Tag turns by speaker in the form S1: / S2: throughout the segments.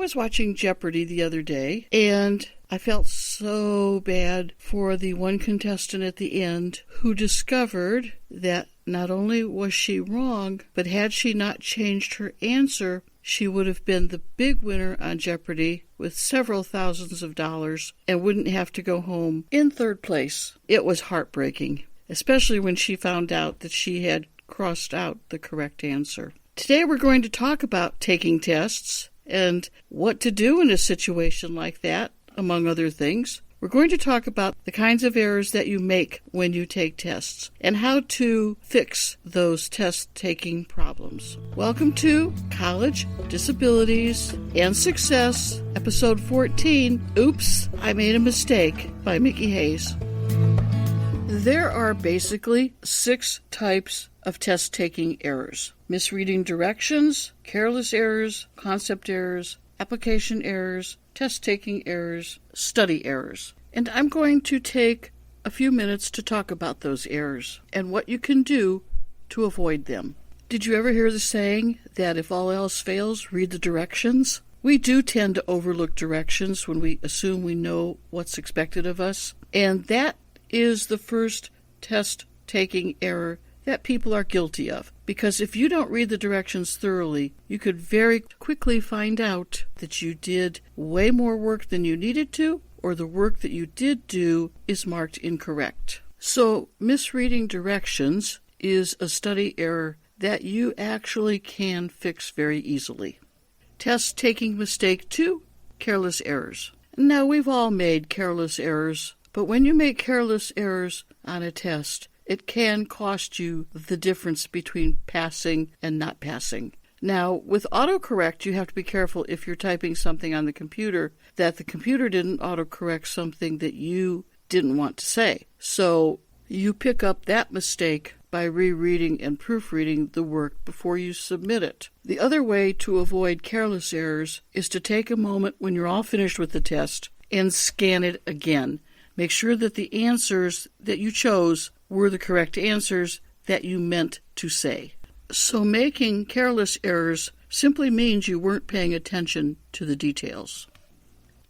S1: was watching Jeopardy the other day, and I felt so bad for the one contestant at the end who discovered that not only was she wrong, but had she not changed her answer, she would have been the big winner on Jeopardy with several thousands of dollars and wouldn't have to go home in third place. It was heartbreaking, especially when she found out that she had crossed out the correct answer. Today we're going to talk about taking tests and what to do in a situation like that, among other things. We're going to talk about the kinds of errors that you make when you take tests and how to fix those test-taking problems. Welcome to College, Disabilities, and Success, Episode 14, Oops, I Made a Mistake, by Mickey Hayes. There are basically 6 types of test-taking errors: misreading directions, careless errors, concept errors, application errors, test-taking errors, study errors. And I'm going to take a few minutes to talk about those errors and what you can do to avoid them. Did you ever hear the saying that if all else fails, read the directions? We do tend to overlook directions when we assume we know what's expected of us, and that is the first test-taking error that people are guilty of. Because if you don't read the directions thoroughly, you could very quickly find out that you did way more work than you needed to, or the work that you did do is marked incorrect. So misreading directions is a study error that you actually can fix very easily. Test-taking mistake 2, careless errors. Now, we've all made careless errors, but when you make careless errors on a test, it can cost you the difference between passing and not passing. Now, with autocorrect, you have to be careful if you're typing something on the computer that the computer didn't autocorrect something that you didn't want to say. So you pick up that mistake by rereading and proofreading the work before you submit it. The other way to avoid careless errors is to take a moment when you're all finished with the test and scan it again. Make sure that the answers that you chose were the correct answers that you meant to say. So making careless errors simply means you weren't paying attention to the details.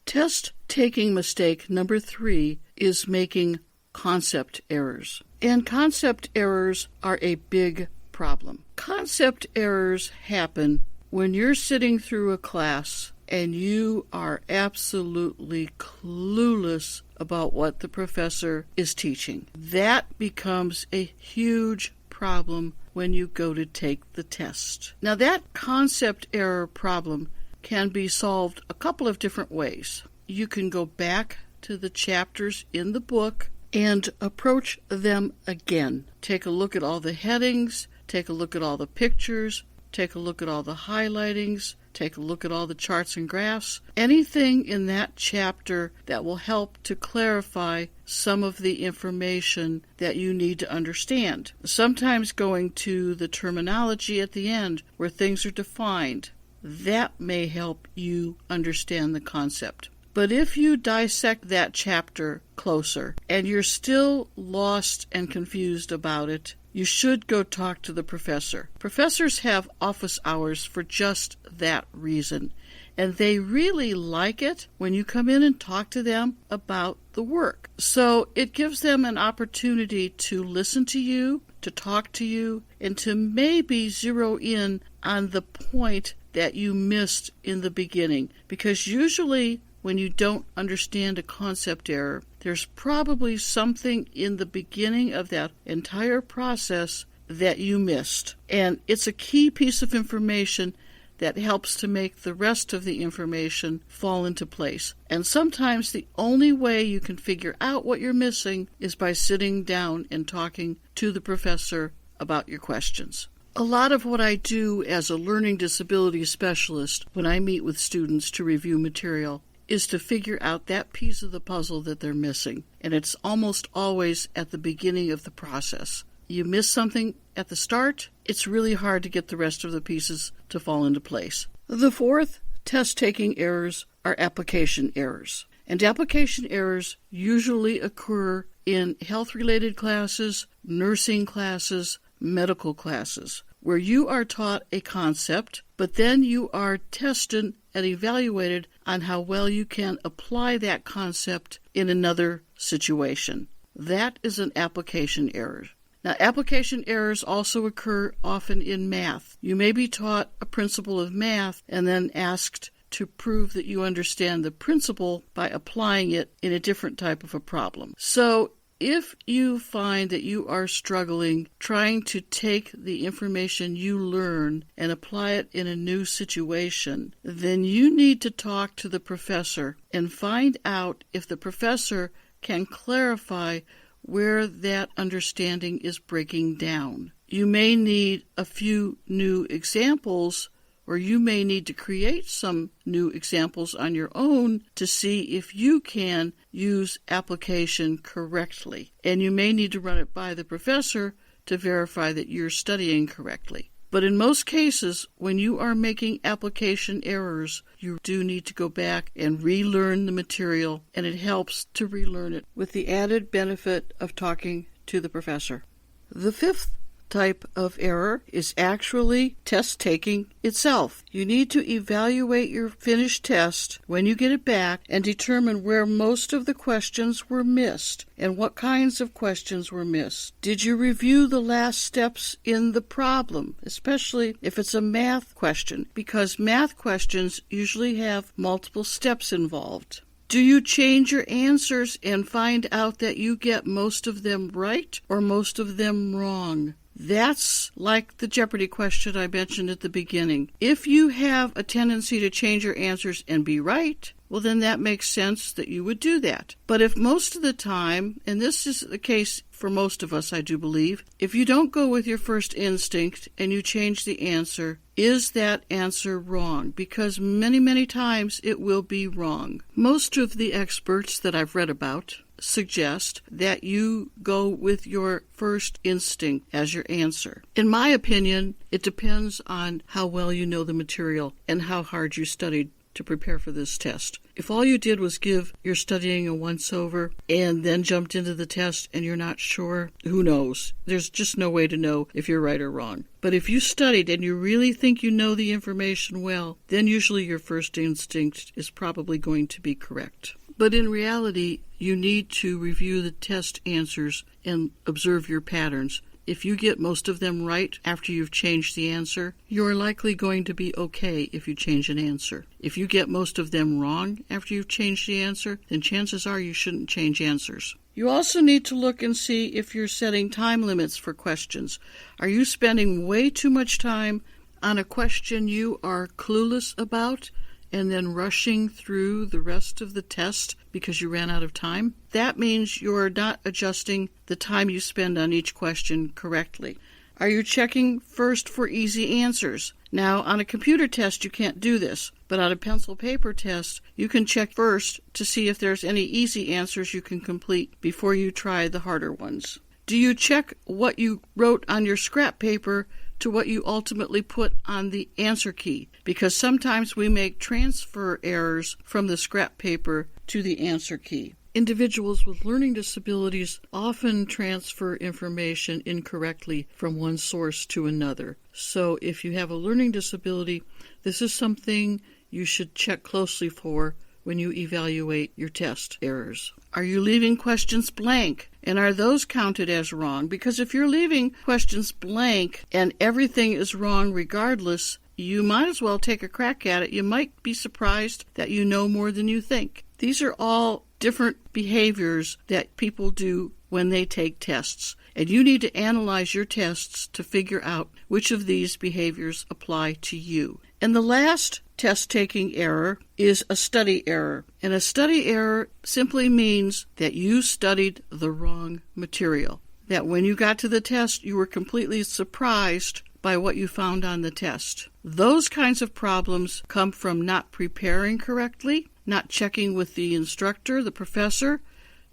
S1: Test-taking mistake number 3 is making concept errors. And concept errors are a big problem. Concept errors happen when you're sitting through a class and you are absolutely clueless about what the professor is teaching. That becomes a huge problem when you go to take the test. Now, that concept error problem can be solved a couple of different ways. You can go back to the chapters in the book and approach them again. Take a look at all the headings, take a look at all the pictures, take a look at all the highlightings, take a look at all the charts and graphs, anything in that chapter that will help to clarify some of the information that you need to understand. Sometimes going to the terminology at the end where things are defined, that may help you understand the concept. But if you dissect that chapter closer and you're still lost and confused about it, you should go talk to the professor. Professors have office hours for just that reason, and they really like it when you come in and talk to them about the work. So it gives them an opportunity to listen to you, to talk to you, and to maybe zero in on the point that you missed in the beginning. Because usually when you don't understand a concept error, there's probably something in the beginning of that entire process that you missed. And it's a key piece of information that helps to make the rest of the information fall into place. And sometimes the only way you can figure out what you're missing is by sitting down and talking to the professor about your questions. A lot of what I do as a learning disability specialist when I meet with students to review material is to figure out that piece of the puzzle that they're missing. And it's almost always at the beginning of the process. You miss something at the start, it's really hard to get the rest of the pieces to fall into place. The 4th test-taking errors are application errors. And application errors usually occur in health-related classes, nursing classes, medical classes, where you are taught a concept, but then you are tested and evaluated on how well you can apply that concept in another situation. That is an application error. Now, application errors also occur often in math. You may be taught a principle of math and then asked to prove that you understand the principle by applying it in a different type of a problem. So, if you find that you are struggling trying to take the information you learn and apply it in a new situation, then you need to talk to the professor and find out if the professor can clarify where that understanding is breaking down. You may need a few new examples, or you may need to create some new examples on your own to see if you can use application correctly. And you may need to run it by the professor to verify that you're studying correctly. But in most cases, when you are making application errors, you do need to go back and relearn the material, and it helps to relearn it with the added benefit of talking to the professor. The fifth type of error is actually test taking itself. You need to evaluate your finished test when you get it back and determine where most of the questions were missed and what kinds of questions were missed. Did you review the last steps in the problem, especially if it's a math question, because math questions usually have multiple steps involved? Do you change your answers and find out that you get most of them right or most of them wrong? That's like the Jeopardy question I mentioned at the beginning. If you have a tendency to change your answers and be right, well, then that makes sense that you would do that. But if most of the time, and this is the case for most of us, I do believe, if you don't go with your first instinct and you change the answer, is that answer wrong? Because many, many times it will be wrong. Most of the experts that I've read about suggest that you go with your first instinct as your answer. In my opinion, it depends on how well you know the material and how hard you studied to prepare for this test. If all you did was give your studying a once-over and then jumped into the test and you're not sure, who knows? There's just no way to know if you're right or wrong. But if you studied and you really think you know the information well, then usually your first instinct is probably going to be correct. But in reality, you need to review the test answers and observe your patterns. If you get most of them right after you've changed the answer, you're likely going to be okay if you change an answer. If you get most of them wrong after you've changed the answer, then chances are you shouldn't change answers. You also need to look and see if you're setting time limits for questions. Are you spending way too much time on a question you are clueless about and then rushing through the rest of the test because you ran out of time? That means you're not adjusting the time you spend on each question correctly. Are you checking first for easy answers? Now, on a computer test, you can't do this, but on a pencil-paper test, you can check first to see if there's any easy answers you can complete before you try the harder ones. Do you check what you wrote on your scrap paper to what you ultimately put on the answer key? Because sometimes we make transfer errors from the scrap paper to the answer key. Individuals with learning disabilities often transfer information incorrectly from one source to another. So if you have a learning disability, this is something you should check closely for when you evaluate your test errors. Are you leaving questions blank? And are those counted as wrong? Because if you're leaving questions blank and everything is wrong regardless, you might as well take a crack at it. You might be surprised that you know more than you think. These are all different behaviors that people do when they take tests. And you need to analyze your tests to figure out which of these behaviors apply to you. And the last test-taking error is a study error. And a study error simply means that you studied the wrong material. That when you got to the test, you were completely surprised by what you found on the test. Those kinds of problems come from not preparing correctly, not checking with the instructor, the professor,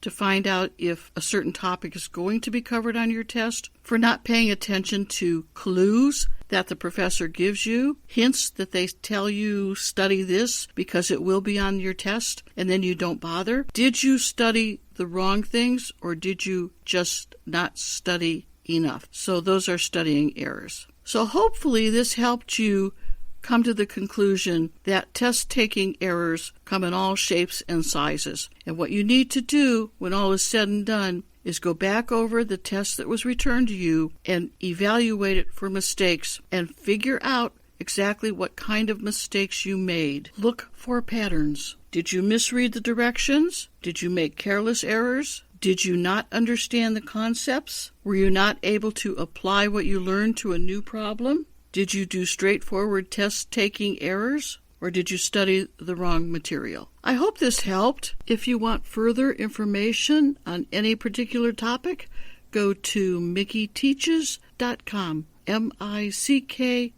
S1: to find out if a certain topic is going to be covered on your test, for not paying attention to clues that the professor gives you, hints that they tell you study this because it will be on your test, and then you don't bother. Did you study the wrong things, or did you just not study enough? So those are studying errors. So hopefully this helped you come to the conclusion that test-taking errors come in all shapes and sizes. And what you need to do when all is said and done is go back over the test that was returned to you and evaluate it for mistakes and figure out exactly what kind of mistakes you made. Look for patterns. Did you misread the directions? Did you make careless errors? Did you not understand the concepts? Were you not able to apply what you learned to a new problem? Did you do straightforward test-taking errors? Or did you study the wrong material? I hope this helped. If you want further information on any particular topic, go to MickieTeaches.com. MICKIE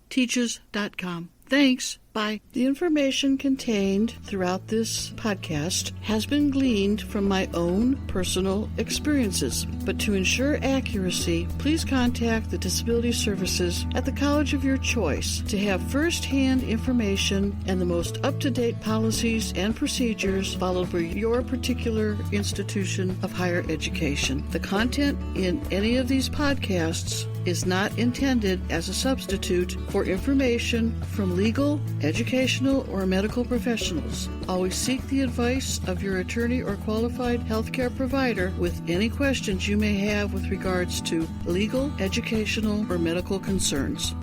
S1: teaches.com. Thanks. Bye. The information contained throughout this podcast has been gleaned from my own personal experiences. But to ensure accuracy, please contact the Disability Services at the college of your choice to have first-hand information and the most up-to-date policies and procedures followed by your particular institution of higher education. The content in any of these podcasts is not intended as a substitute for information from legal, educational, or medical professionals. Always seek the advice of your attorney or qualified healthcare provider with any questions you may have with regards to legal, educational, or medical concerns.